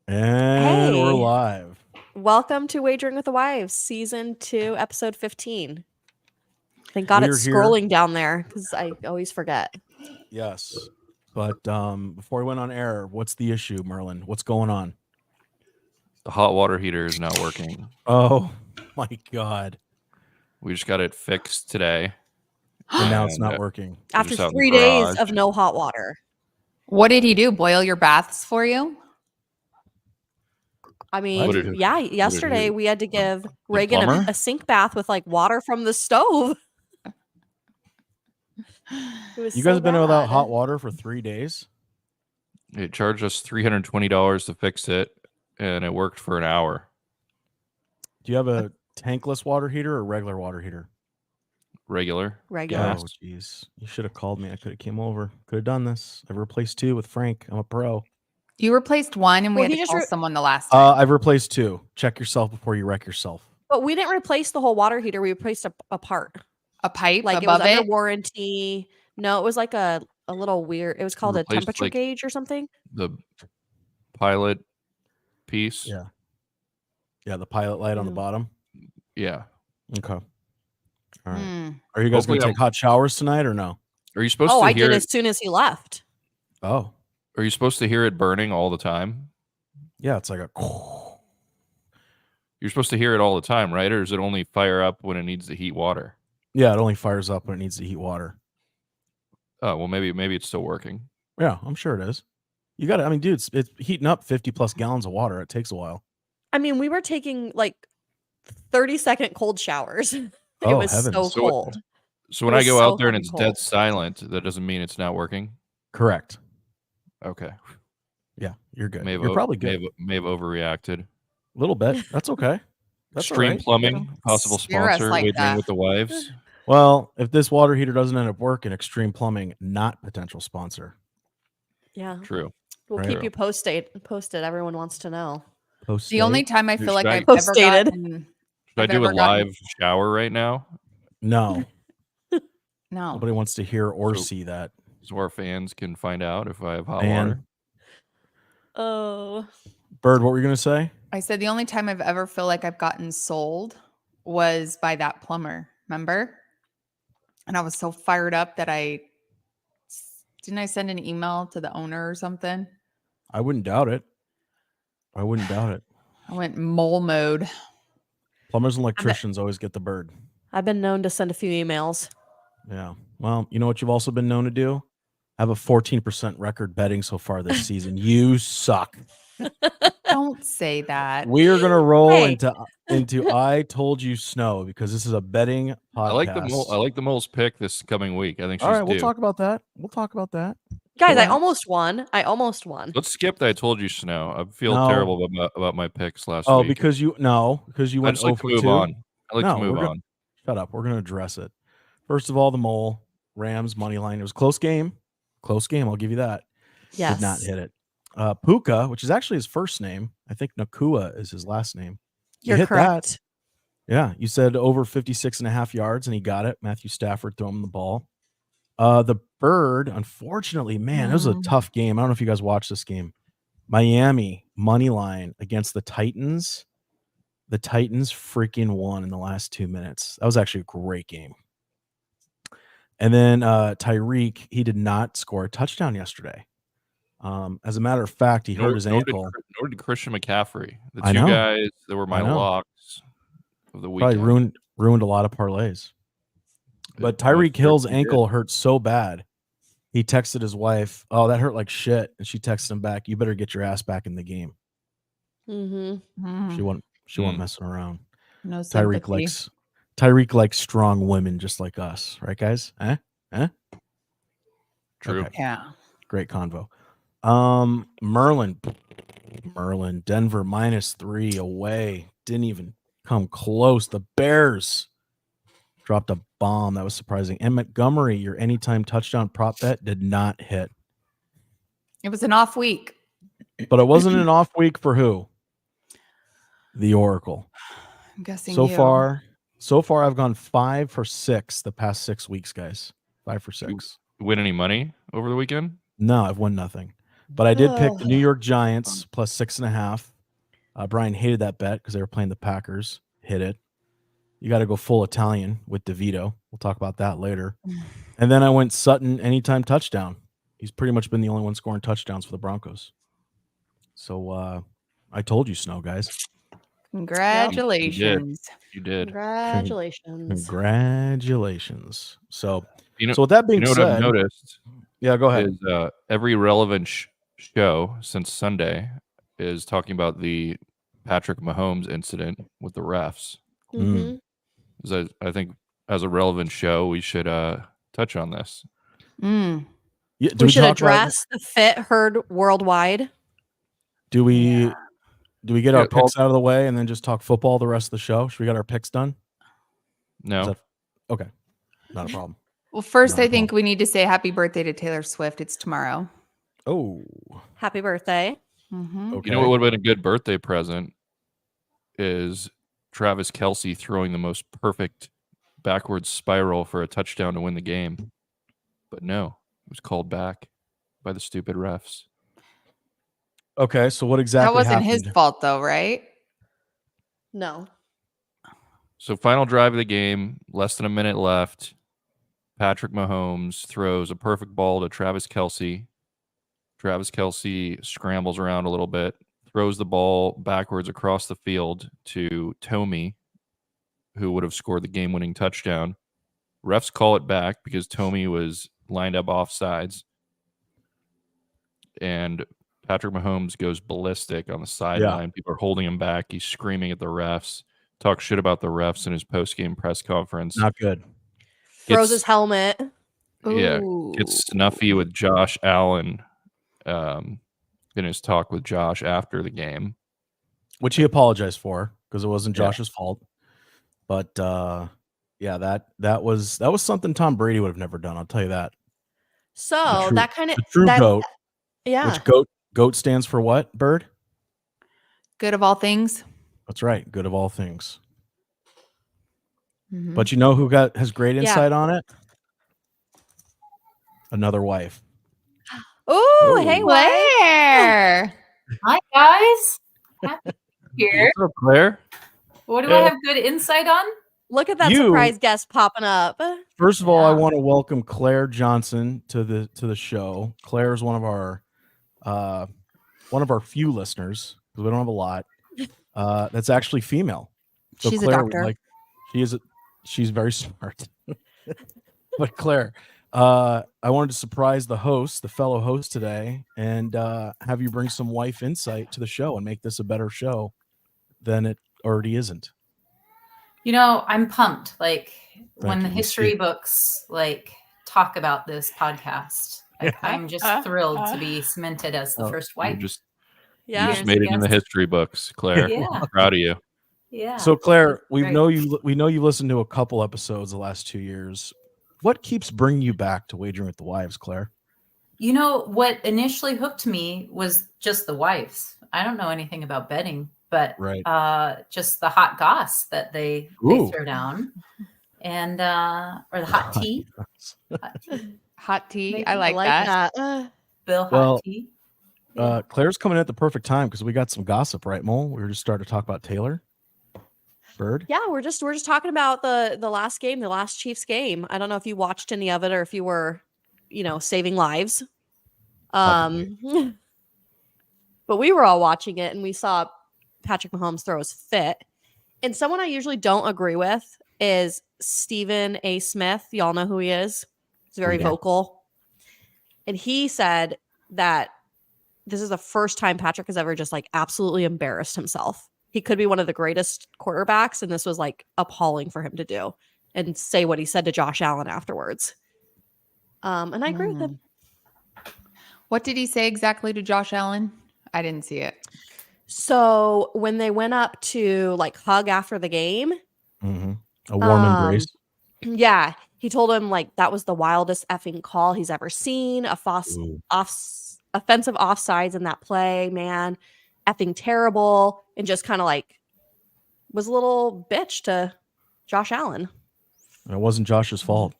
And we're Hey, live. welcome to Wagering with the Wives, Season 2, Episode 15. Thank God We're it's here. scrolling down there because I always forget. Yes. But before we went on air, what's the issue, Merlin? What's going on? The hot water heater is not working. Oh my God. We just got it fixed today. And now it's And, not working. After just out in the 3 days garage. of no hot water. What did he do? Boil your baths for you? I What mean, did- yeah, what did yesterday he- we had to give the Reagan plumber? a sink bath with like water from the stove. It was You guys so have been without bad. hot water for 3 days? It charged us $320 to fix it, and it worked for an hour. Do you have a tankless water heater or regular water heater? Regular. Regular. gas. Oh, jeez. You should have called me. I could have came over. Could have done this. I've replaced 2 with Frank. I'm a pro. You replaced one, and we Well, had he to just call re- someone the last time. I've replaced 2. Check yourself before you wreck yourself. But we didn't replace the whole water heater. We replaced a part. A pipe Like it was above under it. warranty. No, it was like a little weird. It was called a replaced, temperature like- gauge or something. The pilot piece. Yeah. Yeah, the pilot light on the Yeah. bottom. Yeah. Okay. All right. Hmm. Are you guys going Hopefully to take hot showers tonight or no? Are you supposed Oh, to I hear did it? as soon as he left. Oh, Are you supposed to hear it burning all the time? yeah. It's like a. You're supposed to hear it all the time, right? Or does it only fire up when it needs to heat water? Yeah, it only fires up when it needs to heat water. Oh, well, maybe it's still working. Yeah, I'm sure it is. You got to. I mean, dude, it's heating up 50 plus gallons of water. It takes a while. I mean, we were taking like 30-second cold showers. It Oh, was heavens. so So- cold. So when It I was go so out there and fucking it's cold. dead silent, that doesn't mean it's not working. Correct. Okay. Yeah, you're good. May have You're o- probably good. May have overreacted. A little bit. That's okay. That's all Extreme right. Plumbing, possible Scare us sponsor, like Wagering that. with the Wives. Well, if this water heater doesn't end up working, Extreme Plumbing, not potential sponsor. Yeah. True. We'll Right. keep you posted. Everyone wants to know. Post The only state? time I Dude, feel like should I- I've ever Post-dated. gotten. Should I I've do a ever gotten- live shower right now No, No. nobody wants to hear or So- see that. so our fans can find out if I have hot Man. water? Oh. Bird, what were you gonna say? I said the only time I've ever feel like I've gotten sold was by that plumber. Remember? And I was so fired up that didn't I send an email to the owner or something? I wouldn't doubt it. I wouldn't doubt it. I went mole mode. Plumbers and electricians always get the bird. I've been known to send a few emails. Yeah. Well, you know what you've also been known to do? Have a 14% record betting so far this season. You suck. Don't say that. We are gonna roll Hey. into I told you snow because this is a betting podcast. I like the mole's pick this coming week. I think she's All right, we'll due. talk about that. We'll talk about that. Guys, Go I on. almost won. Let's skip the I told you snow. I feel No. terrible about my picks last Oh, week. because you I went just like 0 to for move 2. on. I like No, to move we're gonna- on. Shut up. We're gonna address it. First of all, the mole Rams money line. It was a close game. Close game. I'll give you that. Yes. Did not hit it. Puka, which is actually his first name. I think Nakua is his last name. You You're hit correct. that. Yeah, you said over 56.5 yards, and he got it. Matthew Stafford threw him the ball. The Bird, unfortunately, man, it was a tough game. I don't know if you guys watched this game. Miami money line against the Titans. The Titans freaking won in the last 2 minutes. That was actually a great game. And then Tyreek, he did not score a touchdown yesterday. As a matter of fact, he hurt his ankle. Nor did Christian McCaffrey. The I two know. guys that were my I know. locks of the weekend. Probably ruined a lot of parlays. But It might Tyreek Hill's certainly did. ankle hurt so bad. He texted his wife, "Oh, that hurt like shit," and she texted him back, "You better get your ass back in the game." Mm-hmm. Mm, She wasn't Mm. messing around. no Tyreek sympathy. likes strong women just like us, right, guys? True. Okay. Yeah. Great convo. Merlin, Denver -3 away. Didn't even come close. The Bears dropped a bomb. That was surprising. And Montgomery, your anytime touchdown prop bet did not hit. It was an off week. But it wasn't an off week for who? The Oracle. I'm guessing So you. far I've gone 5 for 6 the past 6 weeks, guys. 5 for 6. Win any money over the weekend? No, I've won nothing. But I did pick the New York Giants plus 6.5. Brian hated that bet because they were playing the Packers. Hit it. You got to go full Italian with DeVito. We'll talk about that later. And then I went Sutton anytime touchdown. He's pretty much been the only one scoring touchdowns for the Broncos. So I told you, Snow, guys. Congratulations. You did. Congratulations. Congratulations. So, You know, so with that being what said, I've noticed yeah, go ahead. is every relevant show since Sunday is talking about the Patrick Mahomes incident with the refs. Mm-hmm. So I think as a relevant show, we should touch on this. Mm. Yeah, do We should talk about- address the fit heard worldwide. Do we get our Yeah, picks out of the way and then just talk football the rest of the show? Should we get our picks done? No. Okay, not a problem. Well, first, Not I a think we need to say happy birthday to Taylor Swift. It's tomorrow. Oh, Happy birthday. Mm-hmm. okay. You know what would have been a good birthday present is Travis Kelce throwing the most perfect backwards spiral for a touchdown to win the game. But no, it was called back by the stupid refs. Okay, so what exactly That wasn't happened? his fault, though, right? No. So final drive of the game, less than a minute left. Patrick Mahomes throws a perfect ball to Travis Kelce. Travis Kelce scrambles around a little bit, throws the ball backwards across the field to Tomey, who would have scored the game-winning touchdown. Refs call it back because Tomey was lined up offsides. And Patrick Mahomes goes ballistic on the sideline. People are holding him back. He's screaming at the refs, talks shit about the refs in his post-game press conference. Not good. Throws his helmet. Yeah, Ooh. gets snuffy with Josh Allen in his talk with Josh after the game. Which he apologized for because it wasn't Yeah. Josh's fault. But yeah, that was something Tom Brady would have never done. I'll tell you that. So true- that kind of The true goat. Yeah. Which goat stands for what? Bird? Good of all things. That's right. Good of all things. Mhm. But you know who has great Yeah. insight on it? Another wife. Ooh, hey, wife. Claire. Hi guys. Happy to be here. What's up, Claire? What do I have good insight on? Look at that You- surprise guest popping up. First of all, I Yeah. want to welcome Claire Johnson to the show. Claire is one of our few listeners because we don't have a lot. That's actually female. So She's a Claire, doctor. She's very smart. But Claire, I wanted to surprise the fellow host today, and have you bring some wife insight to the show and make this a better show than it already isn't. You know, I'm pumped. Like when you. the You history see- books talk about this podcast. I'm just thrilled to be cemented as the first You wife. just Yeah. made it in the Yes. history books, Claire. Yeah. Proud of you. Yeah. So Claire, we Great. know you listened to a couple episodes the last 2 years. What keeps bringing you back to Wagering with the Wives, Claire? You know, what initially hooked me was just the wives. I don't know anything about betting, but Right. just the hot goss that they Ooh. throw down. And or the hot tea. Hot tea. Hot tea. Maybe I like that. Bill hot Well, tea. Claire's coming at the perfect time because we got some gossip, right, Mole? We were just starting to talk about Taylor. Bird. Yeah, we're just talking about the last game, the last Chiefs game. I don't know if you watched any of it or if you were, saving lives. But we were all watching it and we saw Patrick Mahomes throw his fit. And someone I usually don't agree with is Stephen A. Smith. Y'all know who he is. He's very Yeah. vocal. And he said that this is the first time Patrick has ever just absolutely embarrassed himself. He could be one of the greatest quarterbacks, and this was appalling for him to do and say what he said to Josh Allen afterwards. And I agree with him. What did he say exactly to Josh Allen? I didn't see it. So when they went up to hug after the game, Mm-hmm. A warm embrace. yeah, he told him that was the wildest effing call he's ever seen. Ooh. Offensive offsides in that play, man, effing terrible, and just kind of was a little bitch to Josh Allen. It wasn't Josh's fault.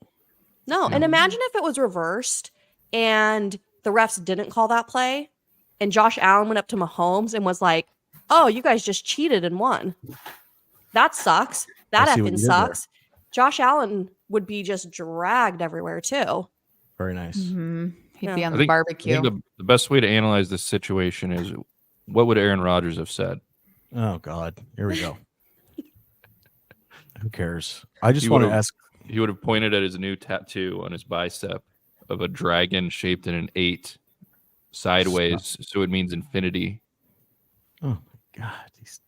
No, and imagine if it was reversed and the refs didn't call that play. and Josh Allen went up to Mahomes and was like, "Oh, you guys just cheated and won. That sucks. That I see what effing you did there. sucks." Josh Allen would be just dragged everywhere too. Very nice. Mhm. He'd Yeah. be on I the think barbecue. the best way to analyze this situation is what would Aaron Rodgers have said? Oh God, here we go. Who cares? I just He want to would've- ask. He would have pointed at his new tattoo on his bicep of a dragon shaped in an 8 sideways, so it means infinity. Oh my God, these.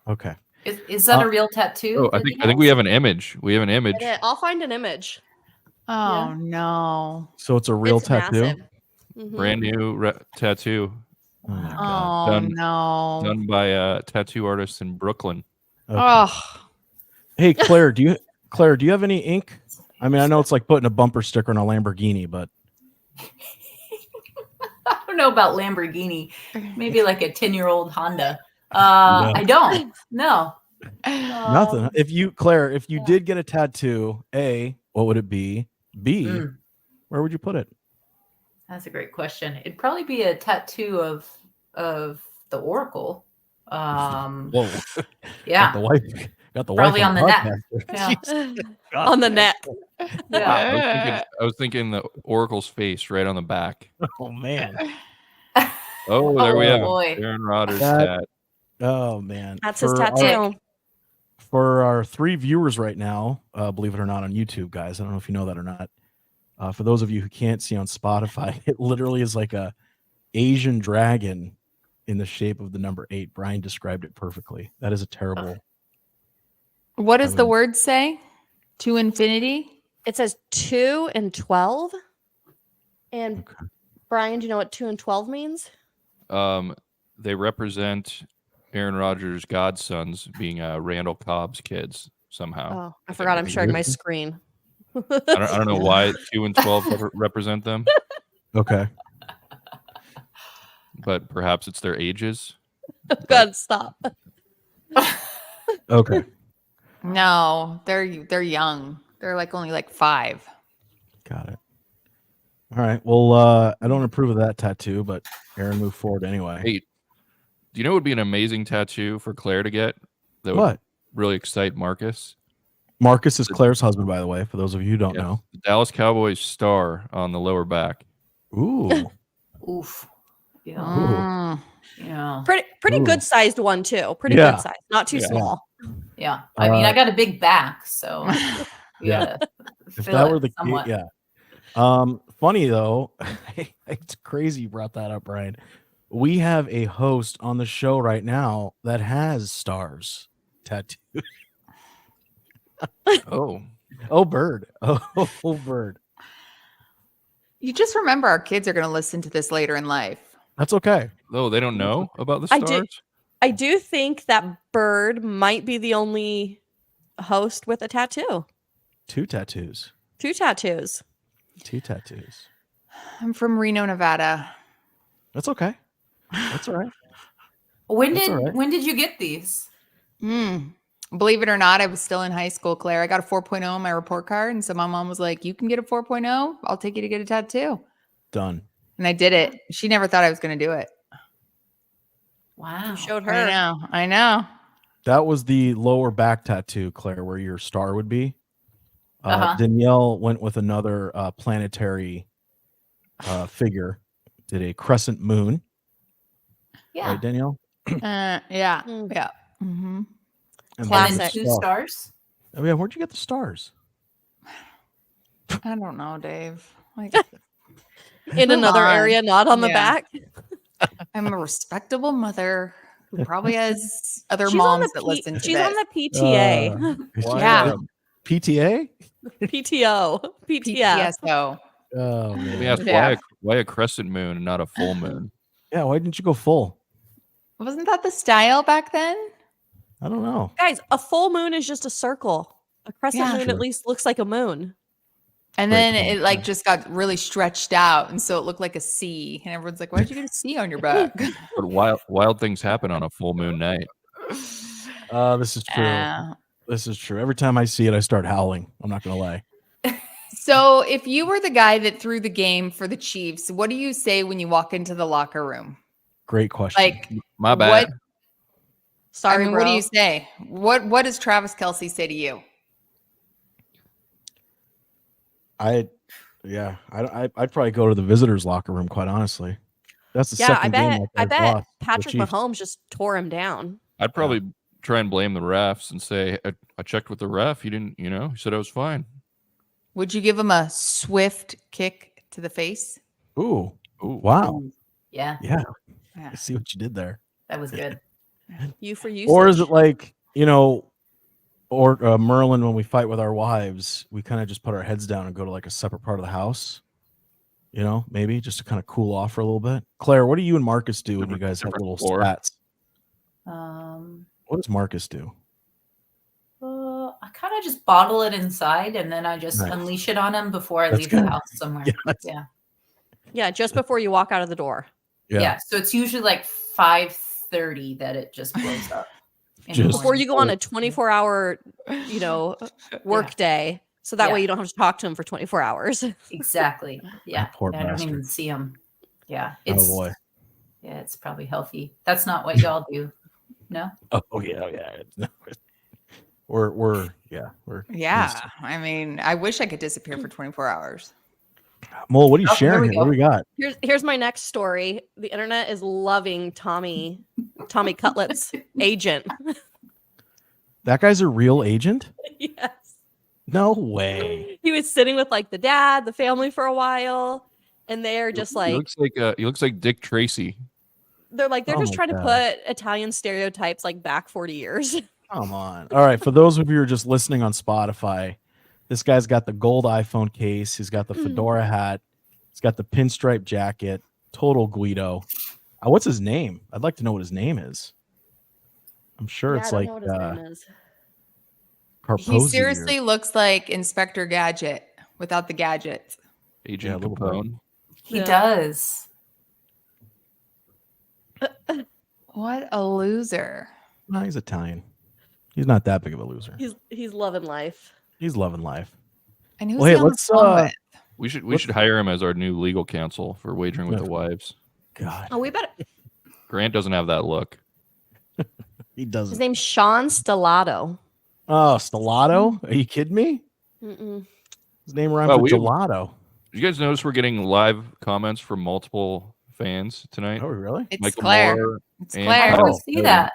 Okay. Is that a real tattoo? Oh, I think we have an image. We have an image. I'll find an image. Oh no. So it's a real It's tattoo. massive. Mhm. Brand new tattoo Oh my God. Oh Done- no. done by a tattoo artist in Brooklyn. Okay. Oh. Hey Claire, do you have any ink? I mean, I know it's like putting a bumper sticker on a Lamborghini, but I don't know about Lamborghini. Maybe like a 10-year-old Honda. I don't. No. nothing. If you did get a tattoo, A, what would it be? B, Mm, where would you put it? that's a great question. It'd probably be a tattoo of the Oracle. Whoa. Yeah. Got the Probably wife on the neck. podcast. Yeah. On the neck. Yeah. I was thinking the Oracle's face right on the back. Oh man. Oh, there we Oh, have boy. Aaron Rodgers' That- tat. Oh man. That's his For our- tattoo. For our 3 viewers right now, believe it or not, on YouTube, guys. I don't know if you know that or not. For those of you who can't see on Spotify, it literally is like a Asian dragon in the shape of the number 8. Brian described it perfectly. That is a terrible. What does the would- word say? To infinity? It says 2 and 12. And Okay. Brian, do you know what 2 and 12 means? They represent Aaron Rodgers' godsons being Randall Cobb's kids somehow. Oh, I forgot. I'm sharing my Really? screen. I don't know why 2 and 12 represent them, Okay. but perhaps it's their ages. God, stop. Okay. No, they're young. They're like only like 5. Got it. All right. Well, I don't approve of that tattoo, but Aaron, move forward anyway. Hey, do you know what would be an amazing tattoo for Claire to get? That would What? really excite Marcus? Marcus is Claire's husband, by the way, for those of you who don't Yeah. know. The Dallas Cowboys star on the lower back. Ooh. Oof. Yeah. Mm. Yeah. Pretty Ooh. good sized one too. Pretty Yeah. good size. Not too Yeah. small. Yeah. I mean, I Uh, got a big back, so you Yeah. gotta If fill that it were the somewhat. yeah. Funny though, it's crazy you brought that up, Brian. We have a host on the show right now that has stars tattooed. Oh, Oh, Burd. Oh, Burd. You just remember our kids are going to listen to this later in life. That's okay. oh, they don't know about the I do- stars? I do think that Burd might be the only host with a tattoo. 2 tattoos. 2 tattoos. 2 tattoos. I'm from Reno, Nevada. That's okay. That's all right. When That's did all right. when did you get these? Believe it or not, I was still in high school, Claire. I got a 4.0 on my report card. And so my mom was like, you can get a 4.0. I'll take you to get a tattoo. Done. And I did it. She never thought I was going to do it. Wow. You showed her. I know. That was the lower back tattoo, Claire, where your star would be. Uh-huh. Danielle went with another planetary figure, did a crescent moon. Yeah. Right, Danielle? Yeah. Mm. Yeah. Mm-hmm. And Classic. then And the 2 star. stars. Oh, yeah, where'd you get the stars? I don't know, Dave. Like, In Come another on. area, not on the Yeah. back. I'm a respectable mother who probably has other She's on moms the that listen to she's this. on the PTA. Why, Yeah. PTA? PTO. PTF. PTSO. Oh, Let me man. ask Yeah. why a crescent moon and not a full moon? Yeah, why didn't you go full? Wasn't that the style back then? I don't know. Guys, a full moon is just a circle. A crescent Yeah. moon Sure. at least looks like a moon. And Great then point, it like yeah. just got really stretched out. And so it looked like a C. And everyone's like, why'd you get a C on your back? But wild things happen on a full moon night. This is true. This is true. Every time I see it, I start howling. I'm not going to lie. So if you were the guy that threw the game for the Chiefs, what do you say when you walk into the locker room? Great question. Like, My bad. Sorry, bro. what do you say? What does Travis Kelce say to you? I'd probably go to the visitors' locker room. Quite honestly, that's the Yeah, second game. I that guy's bet lost to the Patrick Chiefs. Mahomes just tore him down. I'd probably try and blame the refs and say, I checked with the ref. He didn't, he said I was fine. Would you give him a swift kick to the face? Ooh, Ooh. wow, Yeah, yeah. Yeah. I see what you did there. that was good. You for you. Or is it like or Merlin, when we fight with our wives, we kind of just put our heads down and go to like a separate part of the house? Maybe just to kind of cool off for a little bit. Claire, what do you and Marcus do when you guys have little Floor. spats? Um, What does Marcus do? I kind of just bottle it inside, and then I just Nice. unleash it on him before I That's leave good. the house somewhere. Yeah, that's- Yeah. Yeah, just before you walk out of the door. Yeah. So it's usually like 5:30 that it just blows up. in the Just- Before morning. you go on a 24-hour, work day. So that way Yeah. you don't have to talk to him for 24 hours. Exactly. Yeah. poor I don't bastard. even see him. Yeah. Oh It's boy. yeah, it's probably healthy. That's not what y'all do. No? Oh yeah. We're Yeah. I mean, I wish I could disappear for 24 hours. Mole, what are you Oh, here sharing we here? What do we got? Here's my next story. The internet is loving Tommy Cutlet's agent. That guy's a real agent? Yes. No way. He was sitting with like the dad, the family for a while, and they're just He like looks like Dick Tracy. they're Oh just my trying to God. put Italian stereotypes like back 40 years. Come on. All right. For those of you who are just listening on Spotify, this guy's got the gold iPhone case. He's got the fedora hat. He's got the pinstripe jacket. Total Guido. What's his name? I'd like to know what his name is. I'm sure Yeah, it's I like don't know what his name is. Carposi He or- seriously looks like Inspector Gadget without the gadgets. Agent a little bit. Capone. He Yeah. does. What a loser. No, he's Italian. He's not that big of a loser. He's loving life. He's loving life. And who's Well, he hey, on the let's phone with? We Let's- should hire him as our new legal counsel for wagering with Yeah. the wives. God, Oh, we better. Grant doesn't have that look. he His doesn't. name's Sean Stellato. Oh, Stellato? Are you kidding me? Mm-mm. His name rhymes Well, with we- gelato. Did you guys notice we're getting live comments from multiple fans tonight? Oh, really? It's Michael Claire. Moore, It's and- I Claire. don't Oh, see that.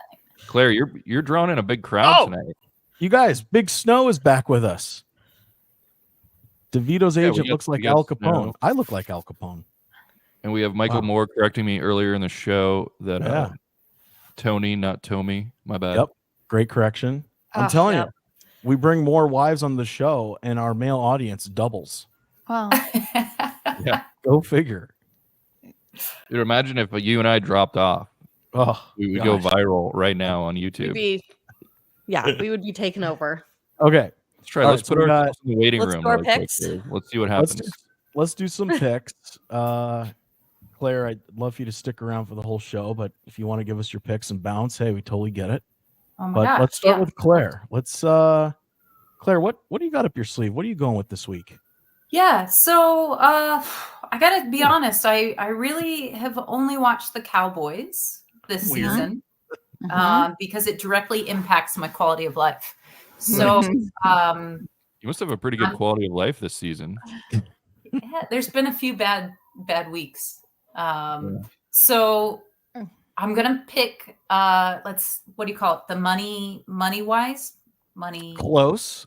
Claire, you're drawing in a big crowd Oh! tonight. You guys, Big Snow is back with us. DeVito's Yeah, we agent got- looks like we got Al Capone. Snow. I look like Al Capone. And we have Michael Wow. Moore correcting me earlier in the show that Yeah. Tony, not Tommy. My bad. Yep. Great correction. I'm Oh, telling yep. you, we bring more wives on the show and our male audience doubles. Well, Go figure. Dude, imagine if you and I dropped off. Oh, We would go gosh. viral right now on We'd YouTube. we would be taken over. Okay. Let's try. All Let's right, so put we ourselves in the waiting let's room. do our really quick picks. here. Let's see what Let's happens. let's do some picks. Claire, I'd love for you to stick around for the whole show, but if you want to give us your picks and bounce, hey, we totally get it. Oh my But gosh. let's start yeah. with Claire. Claire, what do you got up your sleeve? What are you going with this week? Yeah, so I gotta be honest, I really have only watched the Cowboys this Weird. season mhm. because it directly impacts my quality of life. So You must have a pretty good quality of life this season. yeah, there's been a few bad weeks. So I'm gonna pick what do you call it? The money wise? Money Close.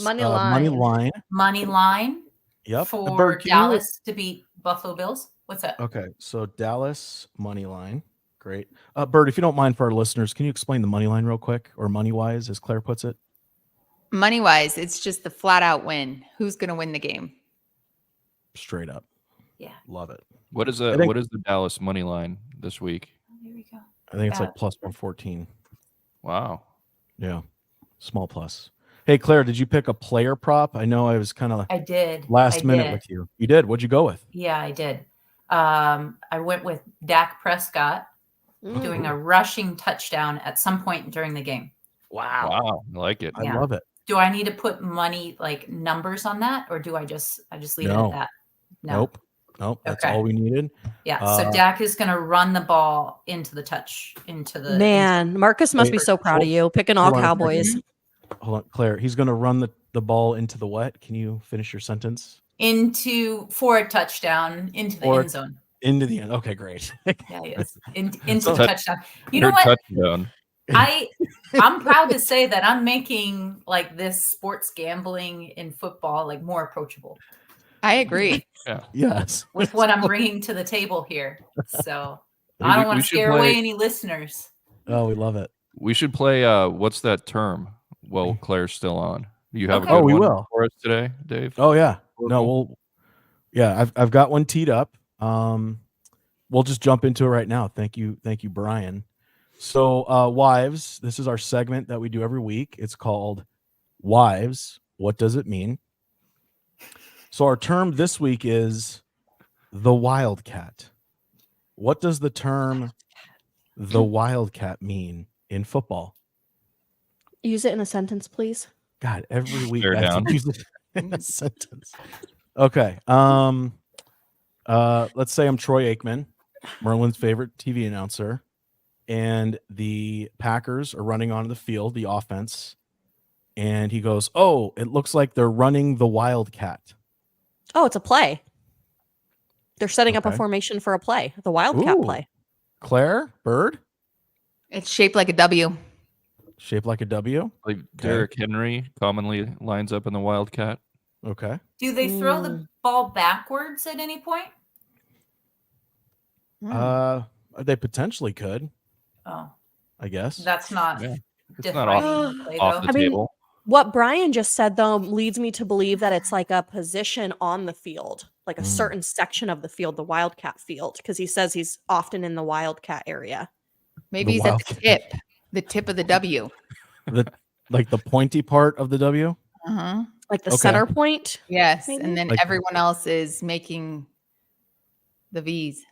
Money Money line. line. money line Yep. for Bird, can you- Dallas to beat Buffalo Bills. What's that? Okay, so Dallas money line. Great. Bird, if you don't mind for our listeners, can you explain the money line real quick, or money wise, as Claire puts it? Money wise, it's just the flat out win. Who's going to win the game? Straight up. Yeah. Love it. What is I think- what is the Dallas money line this week? There we go. I think it's like Got plus 114. Wow. Yeah. Small plus. Hey, Claire, did you pick a player prop? I know I was kind of I did. last I minute did. with you. You did. What'd you go with? Yeah, I did. I went with Dak Prescott Mm. doing a rushing touchdown at some point during the game. Wow. Wow. I like it. I Yeah. love it. Do I need to put money like numbers on that, or do I just leave it No. at that? Nope. That's Okay. all we needed. Yeah. So Dak is going to run the ball into the Man, Marcus must Wait, be so proud of you picking all hold on a second. Cowboys. Hold on, Claire. He's going to run the ball into the what? Can you finish your sentence? for a touchdown into the end zone. Into the end. Okay, great. Yeah, yes. Into the touchdown. You Her know what? touchdown. I'm proud to say that I'm making like this sports gambling in football like more approachable I agree. Yes. with what I'm bringing to the table here. So Hey, I don't we want to should scare play- away any listeners. Oh, we love it. We should play. What's that term? Well, Claire's still on. You have Okay. a good Oh, we one will. for us today, Dave? Oh yeah. Cool. No, I've got one teed up. We'll just jump into it right now. Thank you, Brian. So, wives, this is our segment that we do every week. It's called Wives. What does it mean? So our term this week is the Wildcat. What does the term the Wildcat mean in football? Use it in a sentence, please. God, every week Bear I have down. to use it in a sentence. Okay. Let's say I'm Troy Aikman, Merlin's favorite TV announcer, and the Packers are running onto the field, the offense, and he goes, "Oh, it looks like they're running the Wildcat." Oh, it's a play. They're setting up a Okay. formation for a play, the Wildcat Ooh. play. Claire, Burd, It's shaped like a W. shaped like a W. Like Derrick Henry commonly lines up in the Wildcat. Okay. Do they throw the ball backwards at any point? They potentially could, Oh, I guess. that's not Yeah. It's not defining off, the play, off though. the I mean, table. What Brian just said, though, leads me to believe that it's like a position on the field, like a Mm. certain section of the field, the Wildcat field, because he says he's often in the Wildcat area. Maybe he's at the tip of the W. Like the pointy part of the W. Uh-huh. Like the Okay. center point. Yes. Maybe? And then Like- everyone else is making the V's.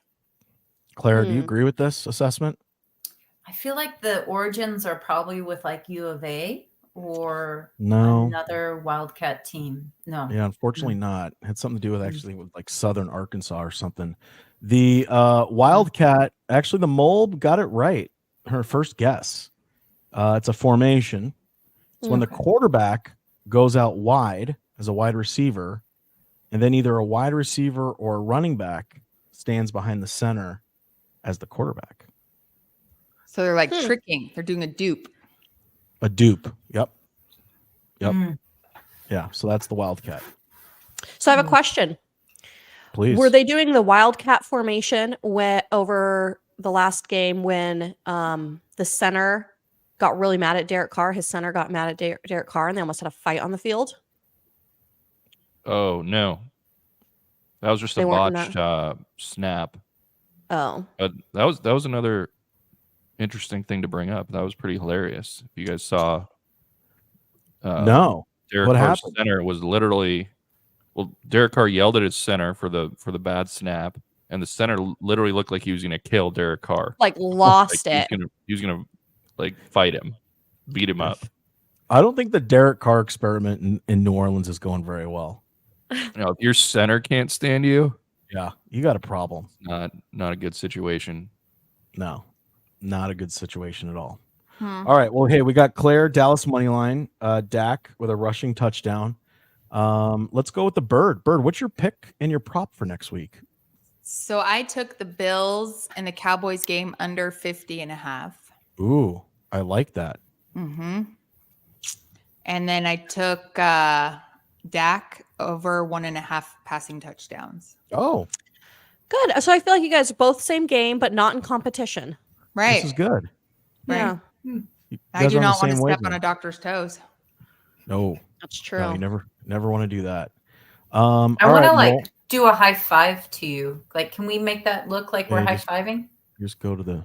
Claire, do you Hmm. agree with this assessment? I feel like the origins are probably with like U of A or No. another Wildcat team. No. Yeah, unfortunately not. It had something to do with actually with like Southern Arkansas or something. The Wildcat, actually the Mole got it right. Her first guess. It's a formation. It's when the quarterback goes out wide as a wide receiver, and then either a wide receiver or a running back stands behind the center as the quarterback. So they're like tricking. They're doing a dupe. A dupe. Yep. Mm. Yeah. So that's the Wildcat. So I have a question. Please. Were they doing the Wildcat formation over the last game when the center got really mad at Derek Carr? His center got mad at Derek Carr, and they almost had a fight on the field. Oh no, that was just They a weren't botched snap. Oh, But that was another interesting thing to bring up. That was pretty hilarious. If you guys saw, no. Derek What Carr's happened? center was literally, well, Derek Carr yelled at his center for the bad snap, and the center literally looked like he was going to kill Derek Carr. like lost Like, it. He was gonna like fight him, beat him up. I don't think the Derek Carr experiment in New Orleans is going very well. You know, if your center can't stand you, Yeah, you got a problem. not a good situation. No, not a good situation at all. Hmm. All right. Well, hey, we got Claire, Dallas money line, Dak with a rushing touchdown. Let's go with the Burd. Burd, what's your pick and your prop for next week? So I took the Bills and the Cowboys game under 50.5. Ooh, I like that. Mm-hmm. And then I took Dak over 1.5 passing touchdowns. Oh, Good. So I feel like you guys are both same game, but not in competition. Right. this is good. Right. Yeah, You I guys do are on the not want to same step on wavelength. a doctor's toes. No, that's true. no, you never want to do that. I all want to right, like Mo, do a high five to you. Like, can we make that look like we're Yeah, high just- fiving? just go to the.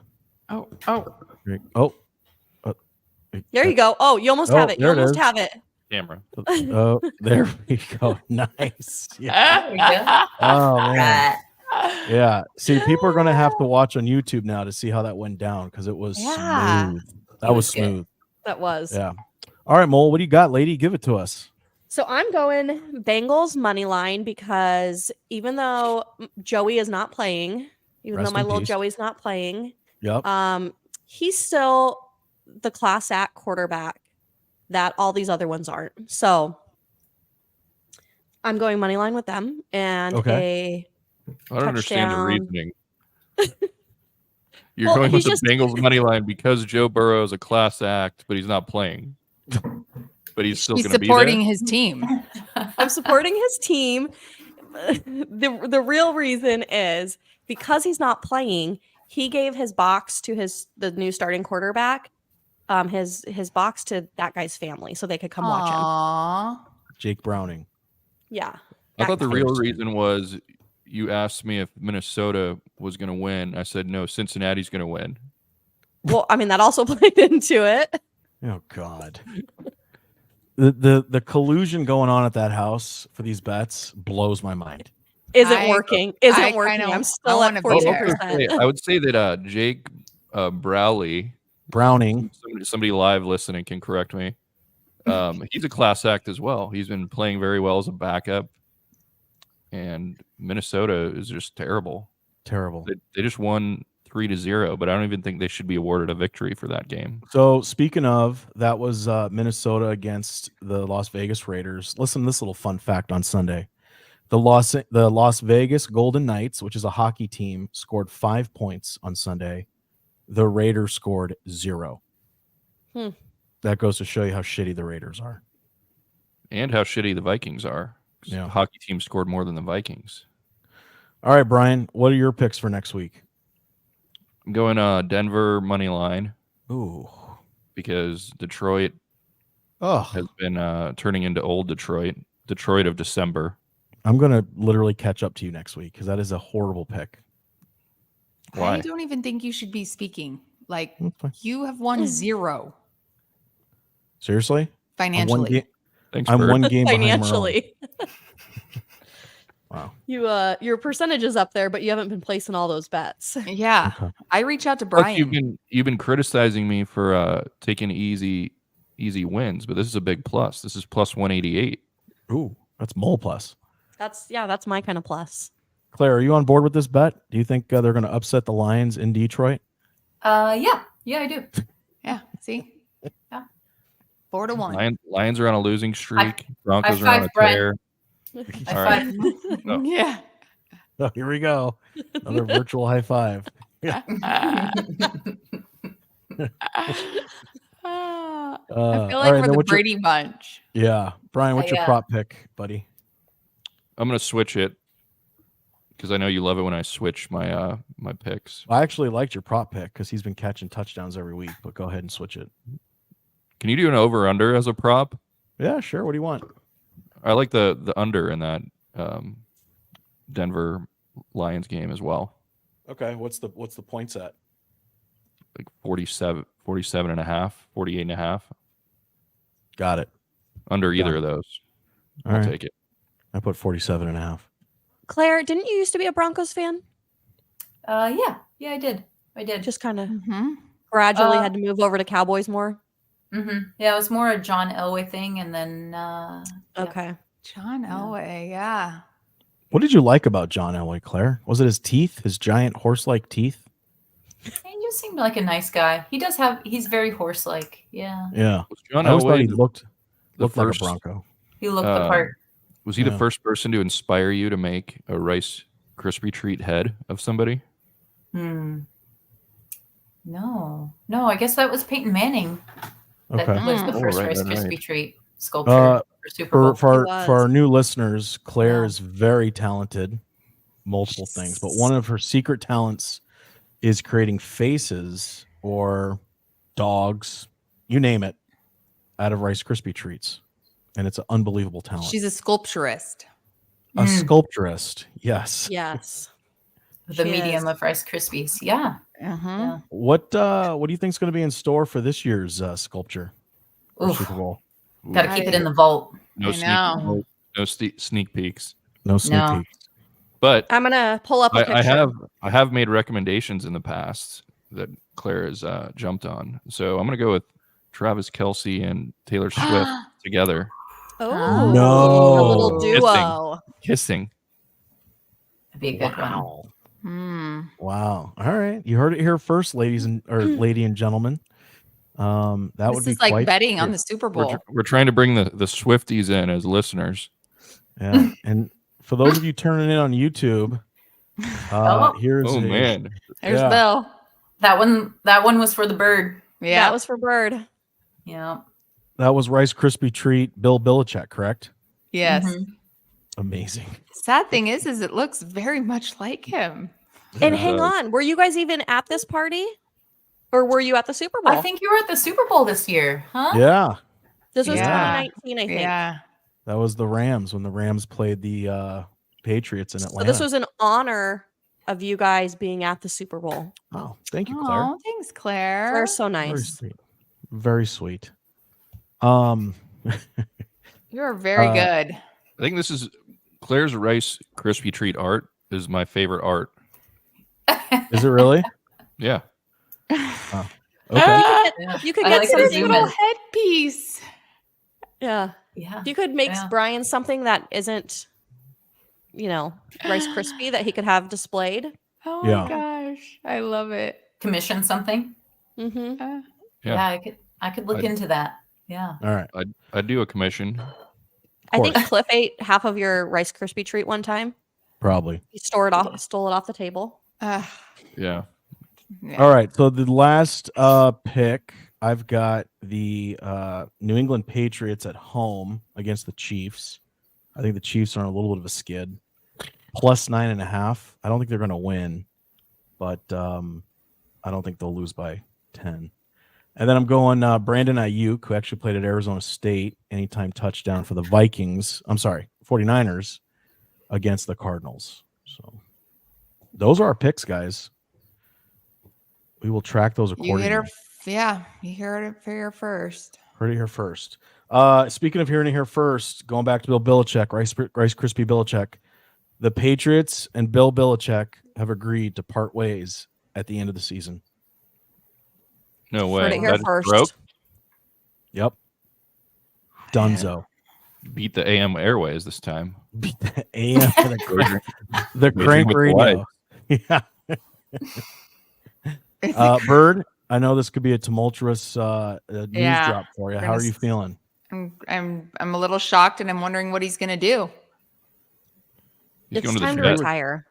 Oh. Oh, There you go. Oh, you almost Oh, have it. You there it almost is. have it. Camera. Oh, there we go. Nice. Yeah. There we go. Oh man. Right. Yeah. See, people are going to have to watch on YouTube now to see how that went down because it was Yeah. smooth. That It was was good. smooth. That was. Yeah. All right, Mole, what do you got, lady? Give it to us. So I'm going Bengals money line because even though Joey is not playing, even Rest though my in little peace. Joey's not playing, Yep. he's still the class act quarterback that all these other ones aren't. So I'm going money line with them and Okay. I don't understand the touchdown. reasoning. You're Well, going with he's the just- Bengals money line because Joe Burrow is a class act, but he's not playing. But he's still He's going to be supporting there. his team. I'm supporting his team. The real reason is because he's not playing, he gave his box to the new starting quarterback, his box to that guy's family so they could come watch him. Aww. Jake Browning. Yeah. I thought the real Thursday. reason was you asked me if Minnesota was going to win. I said, no, Cincinnati's going to win. Well, I mean, that also played into it. Oh God. The collusion going on at that house for these bets blows my mind. Isn't working. Isn't working. kinda- I'm still at wanna be there. 42%. I would say that Jake Browley, Browning. somebody live listening can correct me. He's a class act as well. He's been playing very well as a backup. And Minnesota is just terrible. Terrible. They just won 3-0, but I don't even think they should be awarded a victory for that game. So speaking of, that was Minnesota against the Las Vegas Raiders. Listen to this little fun fact on Sunday. The Las Vegas Golden Knights, which is a hockey team, scored 5 points on Sunday. The Raiders scored 0. That goes to show you how shitty the Raiders are. And how shitty the Vikings are. Yeah. The hockey team scored more than the Vikings. All right, Brian, what are your picks for next week? I'm going Denver money line Ooh. because Detroit Oh, has been turning into old Detroit of December. I'm going to literally catch up to you next week because that is a horrible pick. Why? I don't even think you should be speaking. Like, That's fine. you have won 0 Seriously? financially. Thanks, I'm Bird. one game behind Merlin. Financially. Wow. Your percentage is up there, but you haven't been placing all those bets. Yeah. Okay. I reach out to Plus, Brian. you've been criticizing me for taking easy wins, but this is a big plus. This is plus 188. Ooh, that's mole plus. That's my kind of plus. Claire, are you on board with this bet? Do you think they're going to upset the Lions in Detroit? Yeah, I do. Yeah. See? Yeah. 4-1. Lions are on a losing streak. Broncos are five on a Brent. tear. I All right. find- Oh. Yeah. Oh, here we go. Another virtual high five. I All feel right, like we're then the what's your- Brady bunch. Yeah. Brian, what's your Yeah. prop pick, buddy? I'm going to switch it because I know you love it when I switch my my picks. I actually liked your prop pick because he's been catching touchdowns every week, but go ahead and switch it. Can you do an over-under as a prop? Yeah, sure. What do you want? I like the under in that Denver Lions game as well. Okay. What's the points at? Like 47 and a half, 48 and a half. Got it. Under either Got of those. All I'll right. take it. I put 47 and a half. Claire, didn't you used to be a Broncos fan? yeah, I did. Just kind of Mm-hmm. gradually had to move over to Cowboys more. Yeah, it was more a John Elway thing, and then yeah. Okay. John Yeah. Elway. Yeah. What did you like about John Elway, Claire? Was it his teeth, his giant horse-like teeth? He just seemed like a nice guy. He's very horse-like. Yeah, Yeah. Was John I always thought he Elway looked the like first- a Bronco. he looked the part. Was he Yeah. the first person to inspire you to make a Rice Krispie treat head of somebody? No, I guess that was Peyton Manning. That Okay. was the Oh, first right, Rice right, Krispie right. treat sculpture for Super Bowl. For He our was. new listeners, Claire Yeah. is very talented, multiple things, but one of her secret talents is creating faces or dogs, you name it, out of Rice Krispie treats, and it's an unbelievable talent. She's a sculpturist. a sculpturist. Yes. Yes. The She medium is. of Rice Krispies. Yeah. Uh-huh. Yeah. What do you think is going to be in store for this year's sculpture for Oof. Super Bowl? Got to keep it in the vault. No I sneak, know. no sneak peeks. No sneak No. peeks. But I'm gonna pull up a picture. I have made recommendations in the past that Claire has jumped on. So I'm going to go with Travis Kelce and Taylor Swift together Oh, No. a little duo. kissing. That'd be a good one. Wow. Hmm. Wow. All right. You heard it here first, ladies and lady and gentlemen. That would This be is like quite betting on the Super Bowl. We're trying to bring the Swifties in as listeners. Yeah. And for those of you turning in on YouTube, here's Oh man, There's yeah. Bill. That one was for the bird. Yeah. That was for Burd. Yeah. That was Rice Krispie Treat Bill Belichick, correct? Yes. Mhm. Amazing. Sad thing is it looks very much like him. And It hang does. on, were you guys even at this party? Or were you at the Super Bowl? I think you were at the Super Bowl this year, huh? Yeah. this was Yeah. 2019, I think. Yeah. That was the Rams when the Rams played the Patriots in So Atlanta. this was in honor of you guys being at the Super Bowl. Oh, thank you, Claire. Oh, thanks, Claire. They're so Very nice. sweet. Very sweet. You're very good. I think this is Claire's Rice Krispie Treat art is my favorite art. Is it really? Yeah. Okay. You could I get like Look the at his zoom little in. headpiece. Yeah. Yeah. If you could make Yeah. Brian something that isn't, Rice Krispie that he could have displayed. Oh Yeah. my gosh. I love it. Commission something. Mm-hmm. Uh, Yeah. I could look I'd- into that. Yeah. All right. I'd do a commission. I think course. Cliff ate half of your Rice Krispie treat one time. Probably. He stole it off the table. Yeah. yeah. All right. So the last pick, I've got the New England Patriots at home against the Chiefs. I think the Chiefs are on a little bit of a skid. Plus 9.5. I don't think they're going to win, but I don't think they'll lose by 10. And then I'm going Brandon Ayuk, who actually played at Arizona State, anytime touchdown for the Vikings. I'm sorry, 49ers against the Cardinals. So those are our picks, guys. We will track those You accordingly. hit her. Yeah. You heard it here first. Heard it here first. Speaking of hearing it here first, going back to Bill Belichick, Rice Krispie Belichick, the Patriots and Bill Belichick have agreed to part ways at the end of the season. No way. Heard it here That is first. broke. Yep. Dunzo. Beat the AM airways this time. Beat the AM and the Wagering crank with radio. Yeah. Burd, I know this could be a tumultuous news Yeah. drop for you. We're How are gonna you s- feeling? I'm a little shocked, and I'm wondering what he's gonna do. He's It's going to time the to Jets. retire.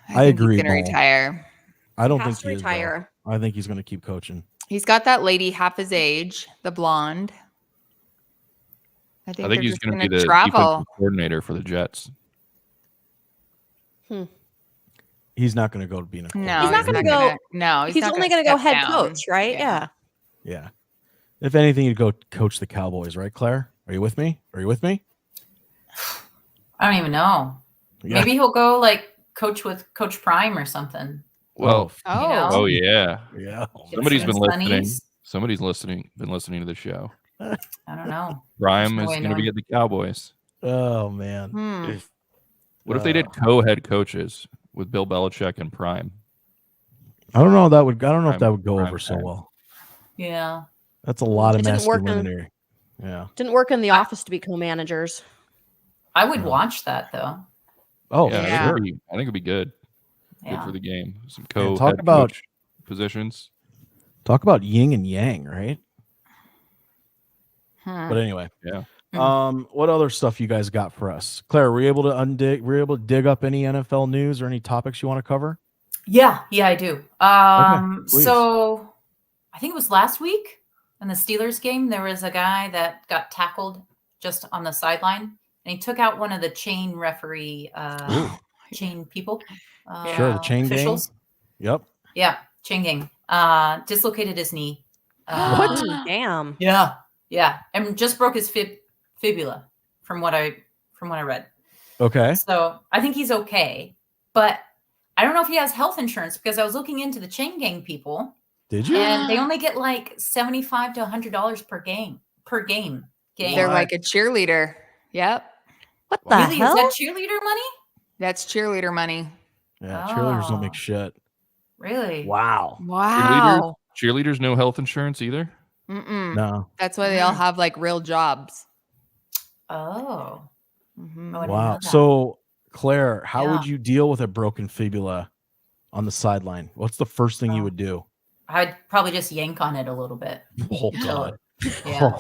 I think agree, He's gonna Mo. retire. I don't He think has to he is, though. retire. I think he's going to keep coaching. He's got that lady half his age, the blonde. I I think think they're he's just going to be gonna the travel. defensive coordinator for the Jets. He's not going to go to being a coach. No, He's not gonna go- No, He's not only going to go step head down. coach, right? Yeah. Yeah. If anything, you'd go coach the Cowboys, right, Claire? Are you with me? Are you with me? I don't even know. Yeah. Maybe he'll go like coach with Coach Prime or something. Well, Oh, know? oh yeah. Yeah. Get Somebody's some been listening. sunnies. Somebody's been listening to the show. I don't know. Ryan There's is no way going to be knowing. at the Cowboys. Oh, man. Hmm. What if they did co-head coaches with Bill Belichick and Prime? I don't know. I don't know if that would go Prime over so time. well. Yeah. That's a lot of It didn't work in- masculinity. Yeah. Didn't work in the office to be co-managers. I would Yeah. watch that though. Oh, yeah, yeah. sure. I think it'd be good. Good Yeah. for the game. Some Man, co-head about- coach positions. Talk about yin and yang, right? Hmm. But anyway. Yeah. What other stuff you guys got for us? Claire, were you able to dig up any NFL news or any topics you want to cover? Yeah, I do. please. So I think it was last week in the Steelers game, there was a guy that got tackled just on the sideline, and he took out one of the chain referee chain people. Sure, the chain gang? officials. Yep. Yeah, chain gang. Dislocated his knee. What? Damn. Yeah, and just broke his fibula from what I read. Okay. So I think he's okay, but I don't know if he has health insurance because I was looking into the chain gang people, Did you? and they only get like $75 to $100 per game. They're like a cheerleader. Yep. What the Really? hell? Is that cheerleader money? That's cheerleader money. Yeah, cheerleaders don't make Oh. shit. Really? Wow. Wow. Cheerleaders no health insurance either. No. That's why they all have like real jobs. Oh. Mhm. Oh, I didn't know Wow. that. So, Claire, how Yeah. would you deal with a broken fibula on the sideline? What's the first thing you would do? I'd probably just yank on it a little bit. Oh, Till God. Yeah.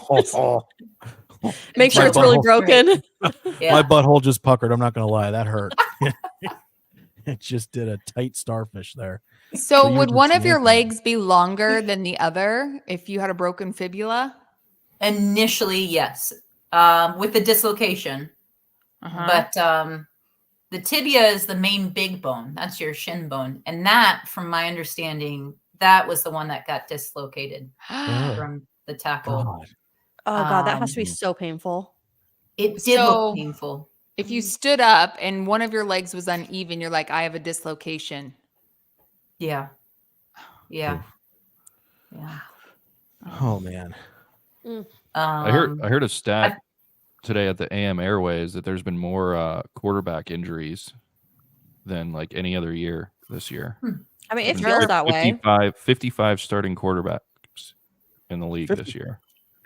Make sure My it's really butthole- broken. Yeah. My butthole just puckered. I'm not going to lie. That hurt. It just did a tight starfish there. So you would just one of your yank on it. legs be longer than the other if you had a broken fibula? Initially, yes. With the dislocation. Uh-huh. But the tibia is the main big bone. That's your shin bone. And that, from my understanding, that was the one that got dislocated Oh, from the tackle. God. Oh God, that has to be Um, so painful. It did So- look painful. If you stood up and one of your legs was uneven, you're like, I have a dislocation. Yeah. Yeah. Oof. Yeah. Oh, man. I heard a stat today at the AM Airways that there's been more quarterback injuries than like any other year this year. I mean, it There's feels that way. 55 starting quarterbacks in the league 50. this year.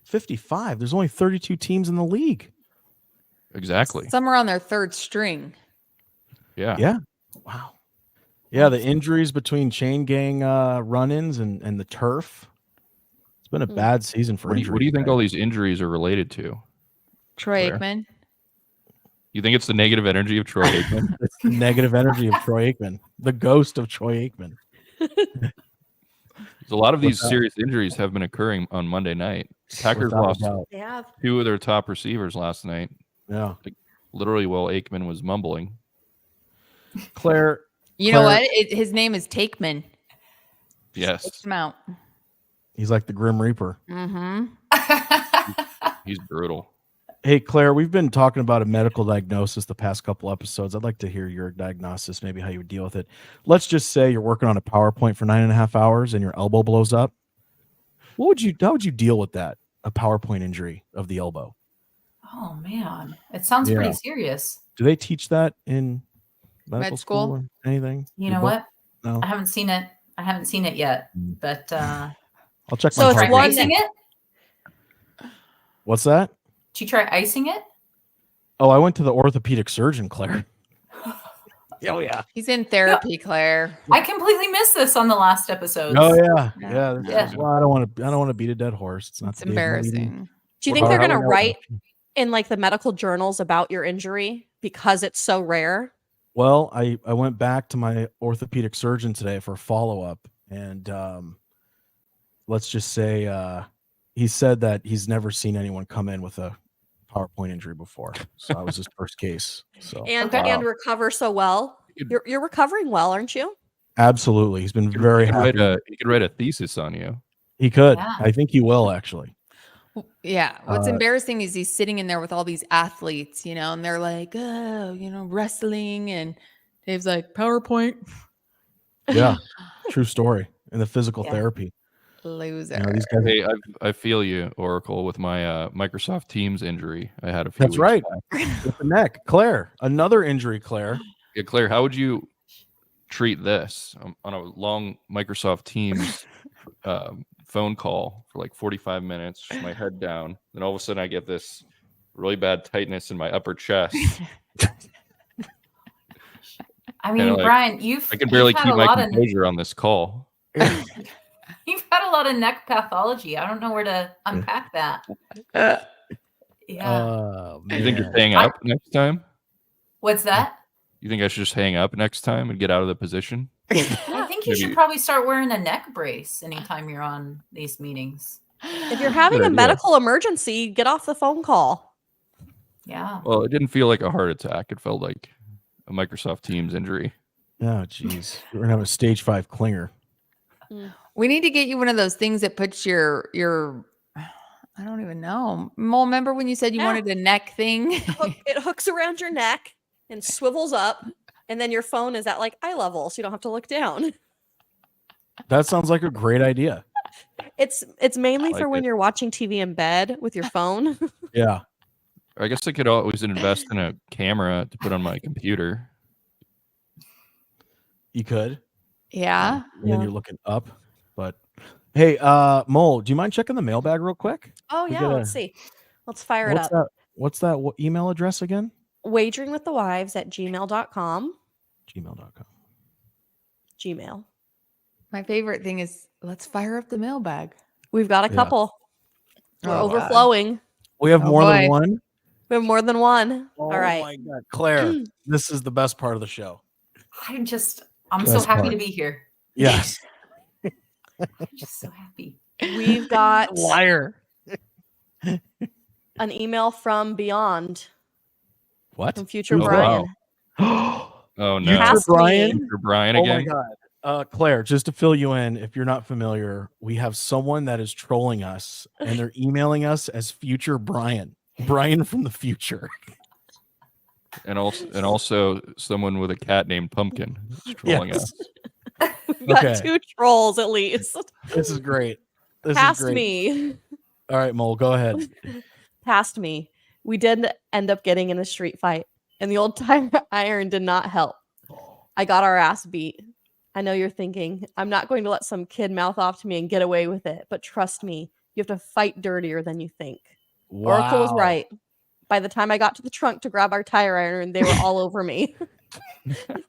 55. There's only 32 teams in the league. Exactly. Some are on their third string. Yeah. Yeah. Wow. Yeah, the injuries between chain gang run-ins and the turf. It's been a Hmm. bad season for What do injuries. you think guys. all these injuries are related to? Troy Claire? Aikman. You think it's the negative energy of Troy Aikman? It's the negative energy of Troy Aikman, the ghost of Troy Aikman. A lot of these Without- serious injuries have been occurring on Monday night. Packers Without a lost doubt. They have. 2 of their top receivers last night, Yeah. literally while Aikman was mumbling. Claire, You know Claire- what? His name is Takeman. Yes, Take him out. he's like the Grim Reaper. Mm-hmm. he's brutal. Hey, Claire, we've been talking about a medical diagnosis the past couple episodes. I'd like to hear your diagnosis, maybe how you would deal with it. Let's just say you're working on a PowerPoint for 9.5 hours and your elbow blows up. How would you deal with that? A PowerPoint injury of the elbow. Oh man, it sounds Yeah. pretty serious. Do they teach that in medical Med school? or anything? You Your know book? what? No. I haven't seen it. I haven't seen it yet. Mm. But I'll check So my it's try Harvard. one- icing it? What's that? Did you try icing it? Oh, I went to the orthopedic surgeon, Claire. Oh yeah. He's in therapy, Claire. I completely missed this on the last episodes. Oh yeah. Yeah. Yeah. this Yeah. is- Well, I don't want to beat a dead horse. It's not It's the day of the meeting. embarrassing. Do you Well, think they're how do gonna we know? write in like the medical journals about your injury because it's so rare? Well, I went back to my orthopedic surgeon today for a follow-up, and let's just say he said that he's never seen anyone come in with a PowerPoint injury before. So I was his first case. So And Okay. and recover so well. You're recovering well, aren't you? absolutely, he's been very He happy. could write a thesis on you. He could. Yeah. I think he will actually. Yeah. What's Uh, embarrassing is he's sitting in there with all these athletes, and they're like, oh, wrestling. And Dave's like, PowerPoint. Yeah, true story. In the physical Yeah. therapy, Loser. you know, these guys. Hey, I feel you, Oracle, with my Microsoft Teams injury I had a few That's weeks right. back. With the neck, Claire. Another injury, Claire. Yeah, Claire, how would you treat this on a long Microsoft Teams phone call for like 45 minutes, just my head down, then all of a sudden I get this really bad tightness in my upper chest. I mean, like, Brian, you've I can barely you've had keep a my lot of composure on this call. you've had a lot of neck pathology. I don't know where to unpack that. Yeah. You think just man. hang up next time? What's that? You think I should just hang up next time and get out of the position? I think you should Maybe- probably start wearing a neck brace anytime you're on these meetings. If you're having Good a idea. medical emergency, get off the phone call. Yeah. Well, it didn't feel like a heart attack. It felt like a Microsoft Teams injury. Oh, jeez. We're gonna have a stage 5 clinger. We need to get you one of those things that puts your I don't even know. Mole, remember when you said you Yeah. wanted a neck thing? It hooks around your neck and swivels up, and then your phone is at like eye level, so you don't have to look down. That sounds like a great idea. It's mainly like for when it. you're watching TV in bed with your phone. Yeah. I guess I could always invest in a camera to put on my computer. You could. Yeah. And then Yeah. you're looking up, but Hey, Mole, do you mind checking the mailbag real quick? Oh We yeah, gotta- let's see. Let's fire it What's up. that? What's that email address again? wageringwiththewives@gmail.com. Gmail.com. Gmail. My favorite thing is let's fire up the mailbag. We've got a Yeah. couple. We're Oh, God. overflowing. We have Oh, more than boy. one. We have more than one. Oh All right. my God, Claire, this is the best part of the show. I'm so Best happy part. to be here. Yes. I'm just so happy. We've got Liar. an email from Beyond, What? from Future Who's that? Brian. Oh no, Future Past Brian. me. Future Brian Oh my again. God. Claire, just to fill you in, if you're not familiar, we have someone that is trolling us and they're emailing us as Future Brian. Brian from the future. And also someone with a cat named Pumpkin is trolling Yes. us. We've got Okay. 2 trolls at least. This is great. This Past is great. me. All right, Mole, go ahead. Past me. We did end up getting in a street fight, and the old tire iron did not help. I got our ass beat. I know you're thinking, I'm not going to let some kid mouth off to me and get away with it, but trust me, you have to fight dirtier than you think. Oracle was Wow. right. By the time I got to the trunk to grab our tire iron, they were all over me.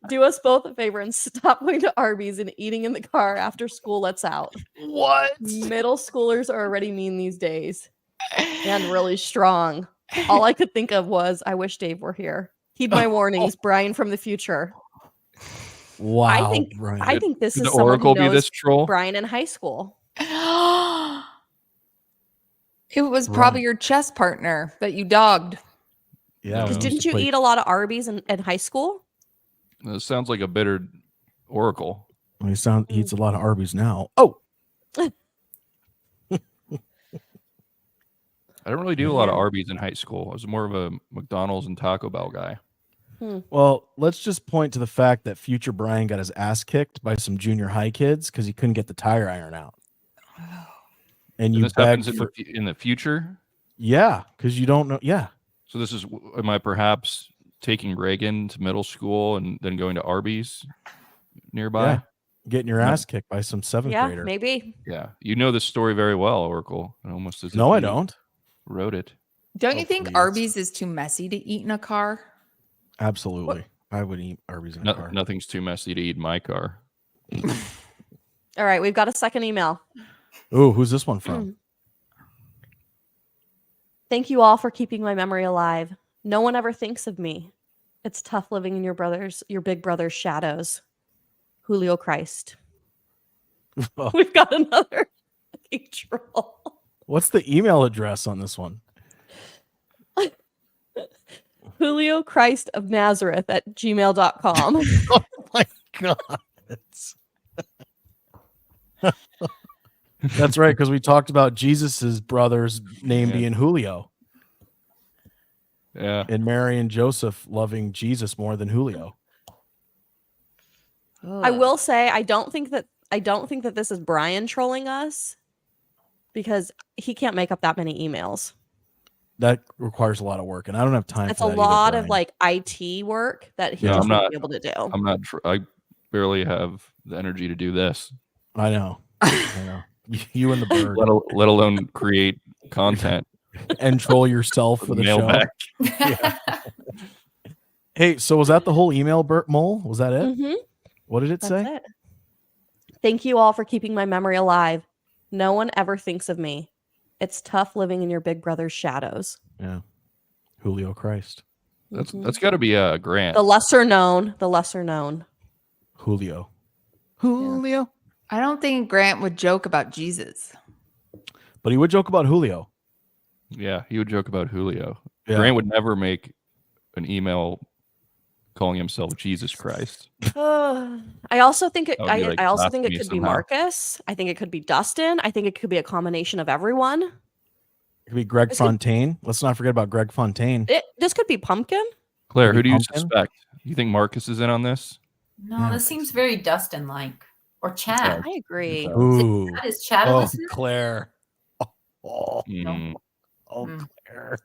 Do us both a favor and stop going to Arby's and eating in the car after school lets out. What? Middle schoolers are already mean these days and really strong. All I could think of was, I wish Dave were here. Heed my warnings, Brian from the future. Wow. I think Brian. I think this Could is someone Oracle who be knows this troll? Brian in high school. It was probably Right. your chess partner that you dogged. Yeah. Because we used Didn't to you play- eat a lot of Arby's in high school? This sounds like a bitter Oracle. He eats a lot of Arby's now. Oh, I don't really do a lot of Yeah. Arby's in high school. I was more of a McDonald's and Taco Bell guy. well, let's just point to the fact that Future Brian got his ass kicked by some junior high kids because he couldn't get the tire iron out. And And you this happens begged for, in the future. yeah, because you don't know. Yeah. So this is, am I perhaps taking Reagan to middle school and then going to Arby's nearby? Yeah. Getting your No. ass kicked by some seventh Yeah, grader. maybe. Yeah. You know this story very well, Oracle. And almost as if No, I you don't. wrote it. Don't you Oh, think please. Arby's is too messy to eat in a car? Absolutely. I would eat Arby's in a car. Nothing's too messy to eat in my car. All right, we've got a second email. Ooh, who's this one from? Thank you all for keeping my memory alive. No one ever thinks of me. It's tough living in your big brother's shadows. Julio Christ. Oh, We've got another fucking troll. what's the email address on this one? Julio Christ of Nazareth at gmail.com. Oh my God. That's right, because we talked about Jesus's brother's name Yeah. being Julio, Yeah. and Mary and Joseph loving Jesus more than Julio. I will say I don't think that this is Brian trolling us because he can't make up that many emails. That requires a lot of work, and I don't have time It's for a that lot either, of Brian. like IT work that he Yeah, just I'm won't not- be able to do. I'm not, I barely have the energy to do this, I know. I know. You and the bird let alone create content and troll yourself for the show. mailbag. Hey, so was that the whole email, Mole? Was that it? Mhm. What did it That's say? it. Thank you all for keeping my memory alive. No one ever thinks of me. It's tough living in your big brother's shadows. Yeah. Julio Christ. Mhm. That's got to be a grant. The lesser known. Julio. Julio. I don't think Grant would joke about Jesus. But he would joke about Julio. Yeah, he would joke about Julio. Yeah. Grant would never make an email calling himself Jesus Christ. I also think it. That would be, like, I also think it blasphemy could be somehow. Marcus. I think it could be Dustin. I think it could be a combination of everyone. It could be Greg This could- Fontaine. Let's not forget about Greg Fontaine. This could be Pumpkin. Claire, who Maybe do you Pumpkin? suspect? You think Marcus is in on this? No, Yeah. this seems very Dustin-like. Or Chad. I agree. Ooh. That is Chad a Oh, listener? Claire. Oh, Mm, Mm. Claire.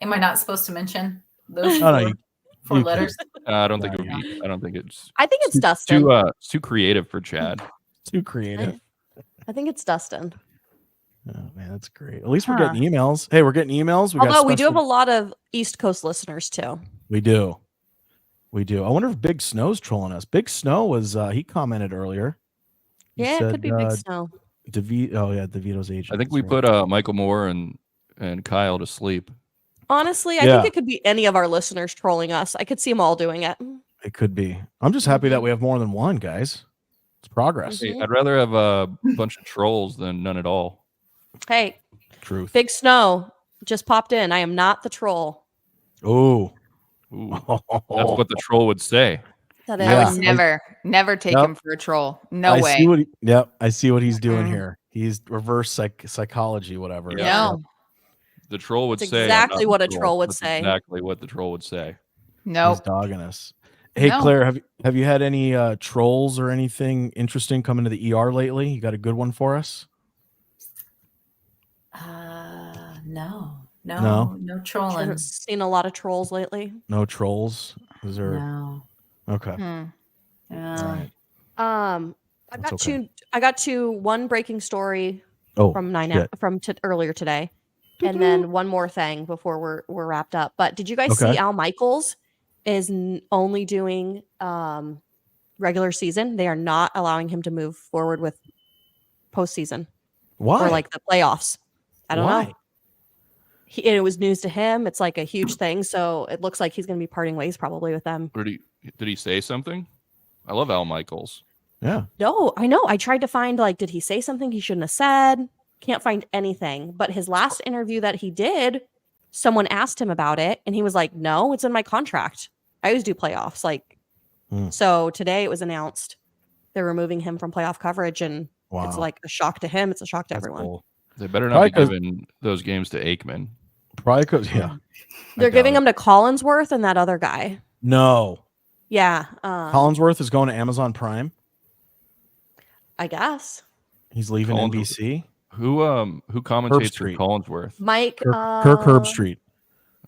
Am I not supposed to mention those No, no, four, you- four you can. letters? I don't think it would be. I don't think it's I think it's too, Dustin. it's too creative for Chad. Too creative. I think it's Dustin. Oh, man, that's great. At least we're getting emails. Hey, we're getting emails. Although we do have a lot of East Coast listeners too. We do. We do. I wonder if Big Snow's trolling us. Big Snow was he commented earlier. He Yeah, said, it could be Big Snow. DeVito's agent. I think we put Michael Moore and Kyle to sleep. Honestly, I think it could be any of our listeners trolling us. I could see them all doing it. It could be. I'm just happy that we have more than one, guys. It's progress. Hey, I'd rather have a bunch of trolls than none at all. Hey, Truth. Big Snow just popped in. I am not the troll. Oh, that's what the troll would say. That I is. would never take him for a troll. No way. I see what he's doing here. He's reverse psychology, whatever. No. The troll would It's say exactly what a troll would That's say. Exactly what the troll would say. No. He's dogging us. Hey, No. Claire, have you had any trolls or anything interesting come into the ER lately? You got a good one for us? No trolling. I haven't seen a lot of trolls lately. No trolls? Is there? No. Okay. Yeah. All right. I got to one breaking story Oh, from shit. earlier today, and then one more thing before we're wrapped up. But did you guys see Al Michaels is only doing regular season? They are not allowing him to move forward with postseason. Why? Or like the playoffs. I don't know. It was news to him. It's like a huge thing. So it looks like he's going to be parting ways probably with them. Did he say something? I love Al Michaels. Yeah. No, I know. I tried to find did he say something he shouldn't have said? Can't find anything. But his last interview that he did, someone asked him about it, and he was like, "No, it's in my contract. I always do playoffs." So today it was announced they're removing him from playoff coverage, and it's like a shock to him. It's a shock to everyone. Cool. They better not be giving those games to Aikman. Probably because they're giving them to Collinsworth and that other guy. No. Yeah. Collinsworth is going to Amazon Prime. I guess. He's leaving NBC. Who commentates for Collinsworth? Mike Kirk Herbstreit.